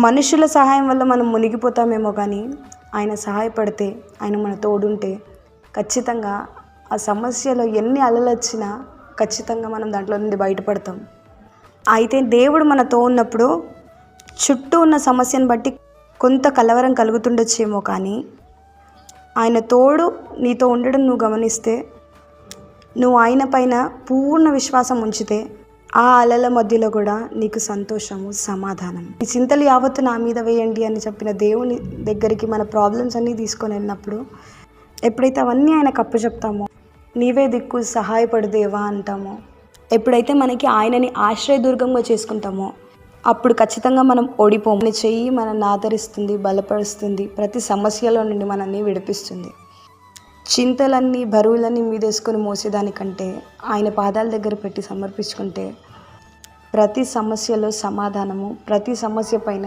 మనుషుల సహాయం వల్ల మనం మునిగిపోతామేమో కానీ ఆయన సహాయపడితే, ఆయన మన తోడుంటే ఖచ్చితంగా ఆ సమస్యలో ఎన్ని అలలు వచ్చినా ఖచ్చితంగా మనం దాంట్లో నుండి బయటపడతాం. అయితే దేవుడు మనతో ఉన్నప్పుడు చుట్టూ ఉన్న సమస్యను బట్టి కొంత కలవరం కలుగుతుండొచ్చేమో కానీ ఆయన తోడు నీతో ఉండడం నువ్వు గమనిస్తే, నువ్వు ఆయన పైన పూర్ణ విశ్వాసం ఉంచితే ఆ అలల మధ్యలో కూడా నీకు సంతోషము, సమాధానం. ఈ చింతలు యావత్తు నా మీద వేయండి అని చెప్పిన దేవుని దగ్గరికి మన ప్రాబ్లమ్స్ అన్నీ తీసుకొని వెళ్ళినప్పుడు ఎప్పుడైతే అవన్నీ ఆయనకు అప్పచెప్తామో, నీవే దిక్కు సహాయపడు దేవా అంటామో, ఎప్పుడైతే మనకి ఆయనని ఆశ్రయదుర్గంగా చేసుకుంటామో అప్పుడు ఖచ్చితంగా మనం ఓడిపోము. చెయ్యి మనల్ని ఆదరిస్తుంది, బలపరుస్తుంది, ప్రతి సమస్యలో నుండి మనల్ని విడిపిస్తుంది. చింతలన్నీ బరువులన్నీ మీదేసుకొని మోసేదానికంటే ఆయన పాదాల దగ్గర పెట్టి సమర్పించుకుంటే ప్రతి సమస్యలో సమాధానము, ప్రతి సమస్య పైన